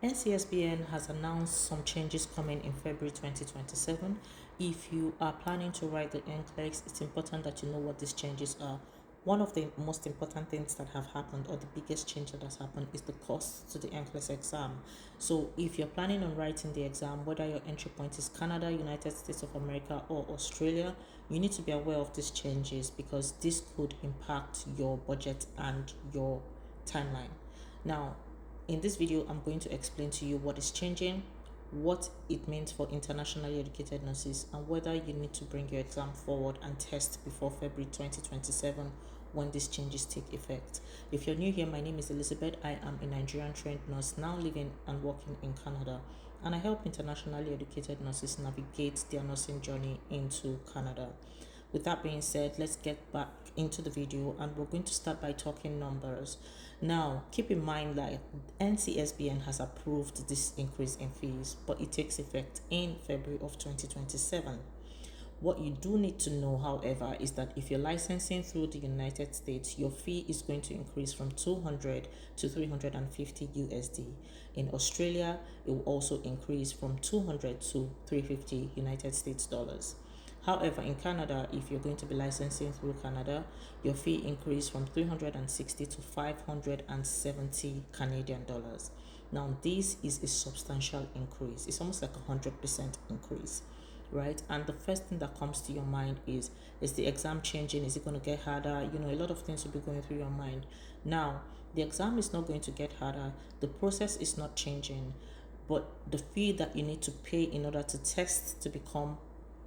NCSBN has announced some changes coming in February 2027. If you are planning to write the NCLEX, it's important that you know what these changes are. One of the most important things that have happened, or the biggest change that has happened, is the cost to the NCLEX exam. So if you're planning on writing the exam, whether your entry point is Canada, United States of America, or Australia, you need to be aware of these changes because this could impact your budget and your timeline. Now, in this video, I'm going to explain to you what is changing, what it means for internationally educated nurses, and whether you need to bring your exam forward and test before February 2027 when these changes take effect. If you're new here, my name is Elizabeth. I am a Nigerian trained nurse now living and working in Canada, and I help internationally educated nurses navigate their nursing journey into Canada. With that being said, let's get back into the video, and we're going to start by talking numbers. Now, keep in mind that NCSBN has approved this increase in fees, but it takes effect in February of 2027. What you do need to know, however, is that if you're licensing through the United States, your fee is going to increase from 200 to 350 USD. In Australia, it will also increase from 200 to 350 United States dollars. However, in Canada, if you're going to be licensing through Canada, your fee increased from 360 to 570 Canadian dollars. Now, this is a substantial increase. It's almost like 100% increase, right? And the first thing that comes to your mind is the exam changing? Is it going to get harder? A lot of things will be going through your mind. Now, the exam is not going to get harder. The process is not changing, but the fee that you need to pay in order to test to become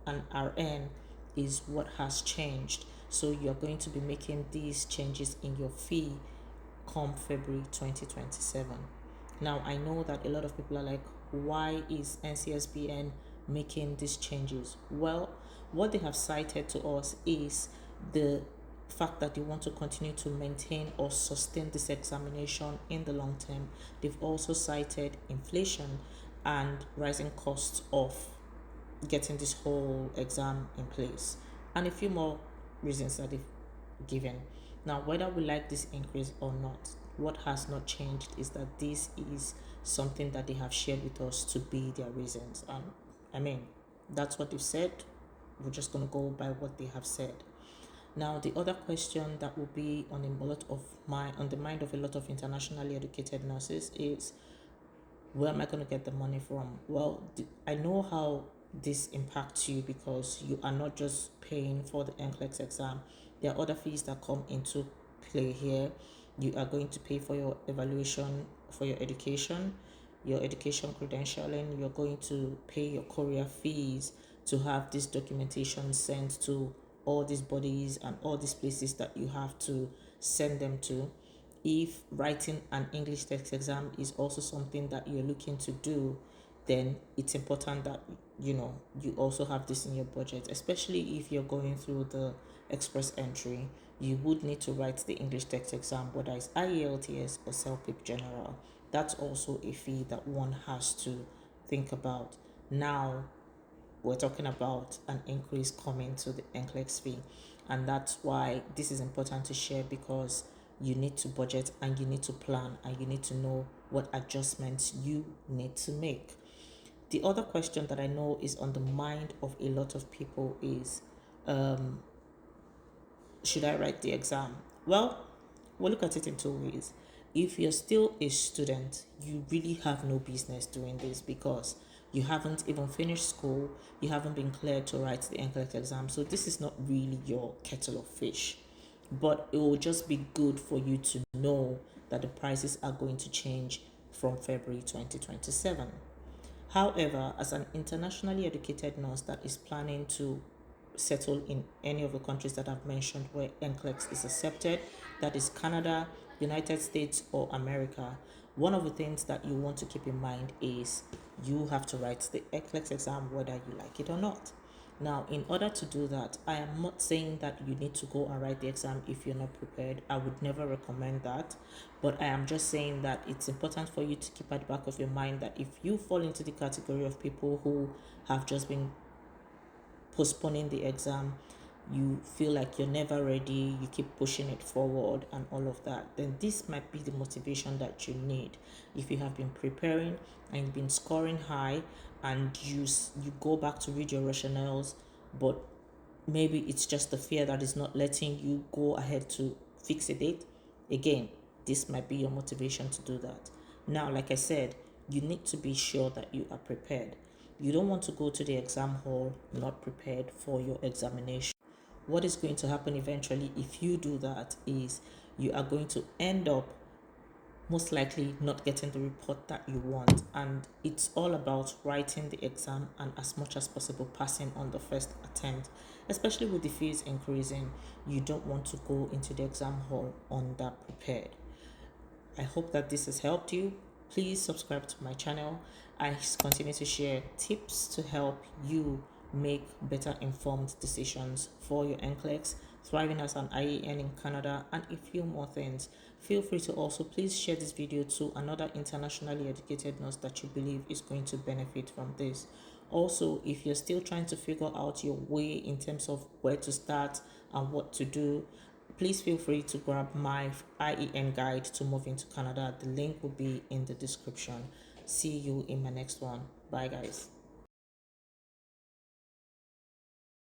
an RN is what has changed. So you're going to be making these changes in your fee come February 2027. Now, I know that a lot of people are like, why is NCSBN making these changes? Well, what they have cited to us is the fact that they want to continue to maintain or sustain this examination in the long term. They've also cited inflation and rising costs of getting this whole exam in place, and a few more reasons that they've given. Now, whether we like this increase or not, what has not changed is that this is something that they have shared with us to be their reasons. I mean, that's what they've said. We're just going to go by what they have said. Now, the other question that will be on the mind of a lot of internationally educated nurses is, where am I going to get the money from? Well, I know how this impacts you because you are not just paying for the NCLEX exam. There are other fees that come into play here. You are going to pay for your evaluation, for your education credentialing. You're going to pay your courier fees to have this documentation sent to all these bodies and all these places that you have to send them to. If writing an English text exam is also something that you're looking to do, then it's important that you also have this in your budget, especially if you're going through the express entry. You would need to write the English text exam, whether it's IELTS or CELPIP General. That's also a fee that one has to think about. Now, we're talking about an increase coming to the NCLEX fee, and that's why this is important to share, because you need to budget and you need to plan and you need to know what adjustments you need to make. The other question that I know is on the mind of a lot of people is, should I write the exam? Well, we'll look at it in two ways. If you're still a student, you really have no business doing this because you haven't even finished school, you haven't been cleared to write the NCLEX exam. So this is not really your kettle of fish. But it will just be good for you to know that the prices are going to change from February 2027. However, as an internationally educated nurse that is planning to settle in any of the countries that I've mentioned where NCLEX is accepted, that is Canada, United States, or America, one of the things that you want to keep in mind is you have to write the NCLEX exam whether you like it or not. Now, in order to do that, I am not saying that you need to go and write the exam if you're not prepared. I would never recommend that. But I am just saying that it's important for you to keep at the back of your mind that if you fall into the category of people who have just been postponing the exam, you feel like you're never ready, you keep pushing it forward and all of that, then this might be the motivation that you need. If you have been preparing and you've been scoring high, and you go back to read your rationales, but maybe it's just the fear that is not letting you go ahead to fix a date, again, this might be your motivation to do that. Now, like I said, you need to be sure that you are prepared. You don't want to go to the exam hall not prepared for your examination. What is going to happen eventually if you do that is you are going to end up most likely not getting the report that you want. And it's all about writing the exam and as much as possible passing on the first attempt. Especially with the fees increasing, you don't want to go into the exam hall underprepared. I hope that this has helped you. Please subscribe to my channel. I continue to share tips to help you make better informed decisions for your NCLEX, thriving as an IEN in Canada, and a few more things. Feel free to also please share this video to another internationally educated nurse that you believe is going to benefit from this. Also, if you're still trying to figure out your way in terms of where to start and what to do, please feel free to grab my IEN guide to move into Canada. The link will be in the description. See you in my next one. Bye, guys.